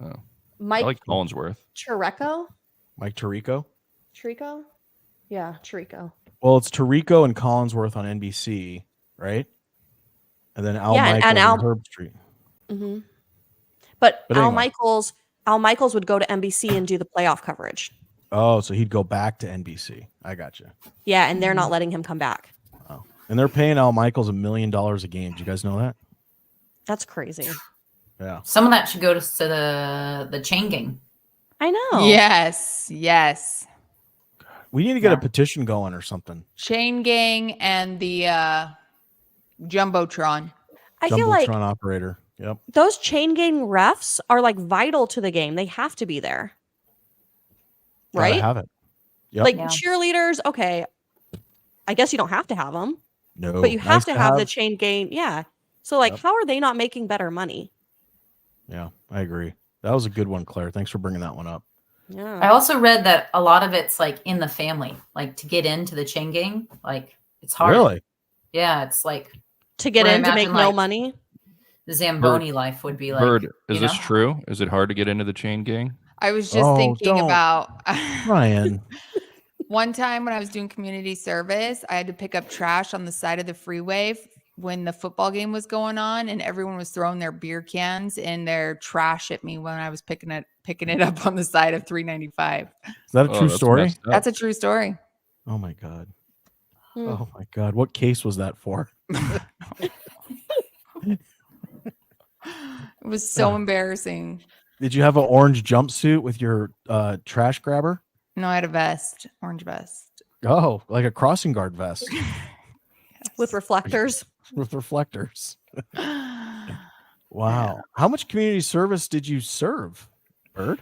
Oh. Mike, I like Collinsworth. Tirico? Mike Tirico? Tirico? Yeah, Tirico. Well, it's Tirico and Collinsworth on NBC, right? And then Al Michaels and Herbstreit. Mm-hmm. But Al anyway. Michaels would go to NBC and do the playoff coverage. Oh, so he'd go back to NBC. I got you. Yeah, and they're not letting him come back. Oh. And they're paying Al Michaels $1 million a game. Do you guys know that? That's crazy. Yeah. Some of that should go to the chain gang. I know. Yes. We need to get a petition going or something. Chain gang and the Jumbotron. I feel like operator. Yep. those chain gang refs are like vital to the game. They have to be there. Right? Gotta have it. Yep. Like cheerleaders, okay. I guess you don't have to have them. No. But you have to have the chain gang. Yeah. So how are they not making better money? Yeah, I agree. That was a good one, Claire. Thanks for bringing that one up. Yeah. I also read that a lot of it's like in the family, like to get into the chain gang, like it's hard. Really? Yeah, it's like to get in to make no money. The Zamboni life would be like. Burd, is this true? Is it hard to get into the chain gang? I was just thinking about Ryan. One time when I was doing community service, I had to pick up trash on the side of the freeway when the football game was going on, and everyone was throwing their beer cans and their trash at me when I was picking it up on the side of 395. Is that a true story? That's a true story. Oh my God. Oh my God. What case was that for? It was so embarrassing. Did you have an orange jumpsuit with your trash grabber? No, I had a vest, orange vest. Oh, like a crossing guard vest. Yes. With reflectors. With reflectors. Wow. How much community service did you serve, Burd?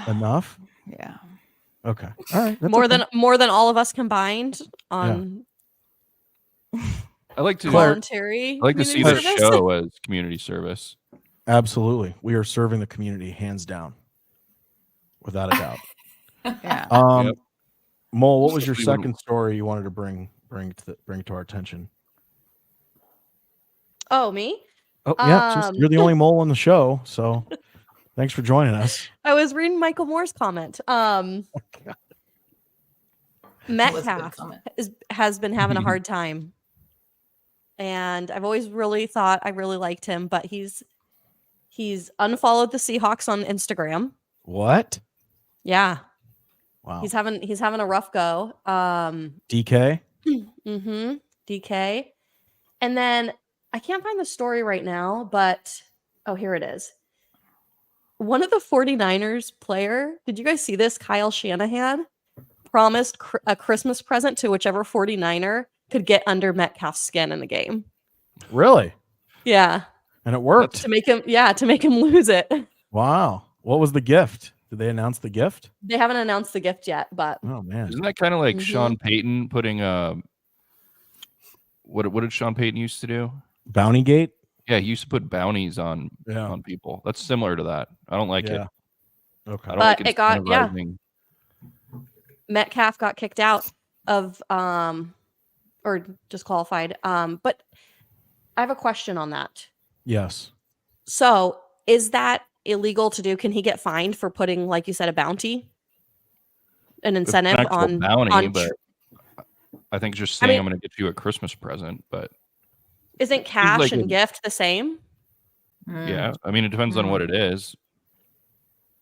Enough? Yeah. Okay. All right. That's More okay. than all of us combined on I like to voluntary. I like to see community this service. show as community service. Absolutely. We are serving the community hands down. Without a doubt. Yeah. Yep. Mole, what was your second story you wanted to bring to our attention? Oh, me? Oh, yeah. You're the only mole on the show, so thanks for joining us. I was reading Michael Moore's comment. Metcalf comment. has been having a hard time. And I've always really thought I really liked him, but he's unfollowed the Seahawks on Instagram. What? Yeah. Wow. He's having a rough go. DK? DK. And then I can't find the story right now, but here it is. One of the 49ers player, did you guys see this? Kyle Shanahan promised a Christmas present to whichever 49er could get under Metcalf's skin in the game. Really? Yeah. And it worked. To make him lose it. Wow. What was the gift? Did they announce the gift? They haven't announced the gift yet, but Oh man. Isn't that kind of like Sean Payton putting what did Sean Payton used to do? Bounty Gate? Yeah, he used to put bounties on people. That's similar to that. I don't like it. Okay. I don't But like it got incentivizing. Metcalf got kicked out of or disqualified. But I have a question on that. Yes. So is that illegal to do? Can he get fined for putting, like you said, a bounty? An It's incentive an actual on bounty, but I think just saying I'm going to get you a Christmas present, but isn't cash like and gift the same? yeah, I mean it depends on what it is,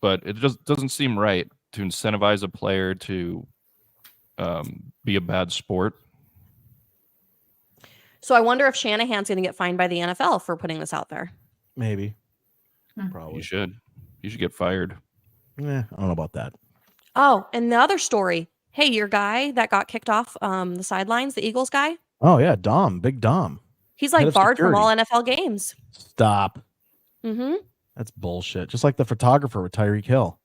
but it just doesn't seem right to incentivize a player to be a bad sport. So I wonder if Shanahan's going to get fined by the NFL for putting this out there. Maybe. You Probably. should get fired. I don't know about that. Oh, and the other story. Hey, your guy that got kicked off the sidelines, the Eagles guy. Oh yeah, Dom, big Dom. He's Head like of barred from all security. NFL games. Stop. Mm-hmm. That's bullshit. Just like the photographer with Tyreek Hill.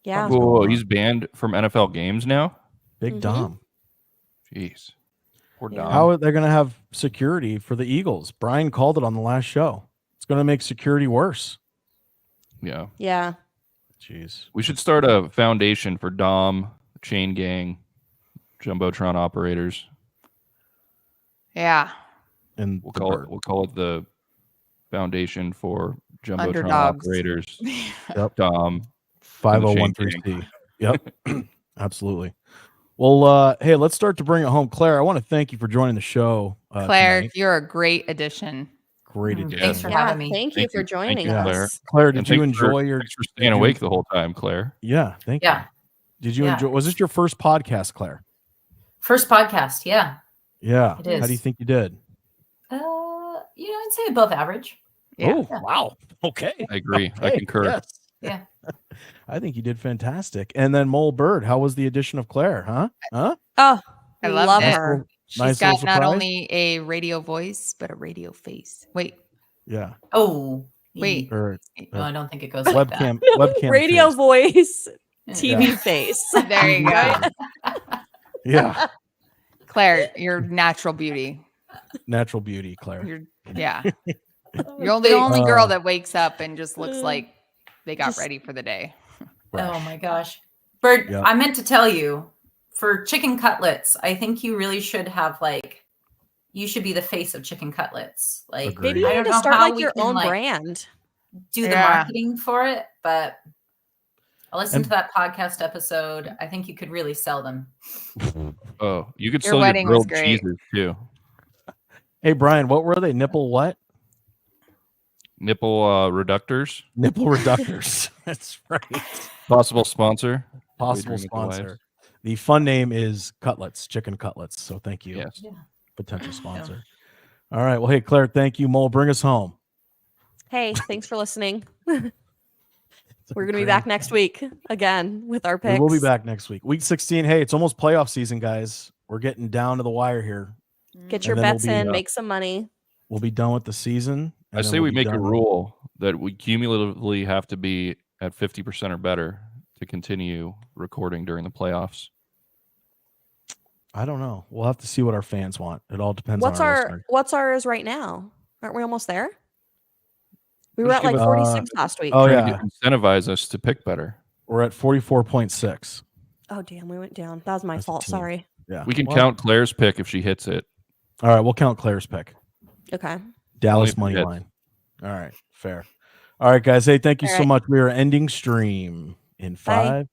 Yeah. Whoa, he's banned from NFL games now? Big Dom. Jeez. Poor Yeah. Dom. How are they going to have security for the Eagles? Brian called it on the last show. It's going to make security worse. Yeah. Yeah. Jeez. We should start a foundation for Dom, Chain Gang, Jumbotron operators. Yeah. And We'll call it the Foundation for Jumbotron Underdogs. operators. Yep. Dom. 5013C. Yep. Absolutely. Well, hey, let's start to bring it home. Claire, I want to thank you for joining the show. Claire, tonight. you're a great addition. Great Mhm. addition. Thanks for Yeah. having me. Thank you Thank for you. Thank joining you, us. Claire. Claire, And did you enjoy your? thanks for staying did you- awake the whole time, Claire? Yeah, thank Yeah. you. Did you Yeah. enjoy? Was this your first podcast, Claire? First podcast. Yeah. Yeah. It How do you is. think you did? I'd say above average. Yeah. Oh, wow. Okay. I agree. I Okay, concur. yes. Yeah. I think you did fantastic. And then Mole Bird, how was the addition of Claire? Huh? Oh, I loved love it. her. She's Nice got little not surprise. only a radio voice, but a radio face. Wait. Yeah. Oh. Wait. Or No, I don't think it goes like that. webcam Radio face. voice, Yeah. TV face. There you go. Yeah. Claire, you're natural beauty. Natural beauty, Claire. You're You're the only girl that wakes up and just looks like they got Just- ready for the day. Oh my gosh. Bird, Yeah. I meant to tell you, for chicken cutlets, I think you really should have you should be the face of chicken cutlets. Like Agreed. Maybe you I need don't to know start how like we your can, own brand. do the Yeah. marketing for it, but I listened And- to that podcast episode. I think you could really sell them. Oh, you could Your sell your wedding was grilled great. cheeses too. Hey, Brian, what were they? Nipple what? Nipple reductors. Nipple reductors. That's right. Possible sponsor. Possible Wagering with the Wives. sponsor. The fun name is Cutlets, Chicken Cutlets. So thank you. Yes. Yeah. Potential sponsor. All right. Well, hey, Claire, thank you. Mole, bring us home. Hey, thanks for listening. We're going to be back next week again with our picks. We will be back next week. Week 16. Hey, it's almost playoff season, guys. We're getting down to the wire here. Get your And then we'll bets be, in, make some money. We'll be done with the season. I and then say we'll we be make a done. rule that we cumulatively have to be at 50% or better to continue recording during the playoffs. I don't know. We'll have to see what our fans want. It all depends on our listeners. What's ours right now? Aren't we almost there? We were Just at give like us- 46 last week. Oh, Trying yeah. to incentivize us to pick better. We're at 44.6. Oh, damn, we went down. That was my As a fault. team. Sorry. Yeah. We can Well, count Claire's pick if she hits it. All right. We'll count Claire's pick. Okay. Dallas if it money hits. line. All right. Fair. All right, guys. Hey, thank you All so right. much. We are ending stream in Bye. 5,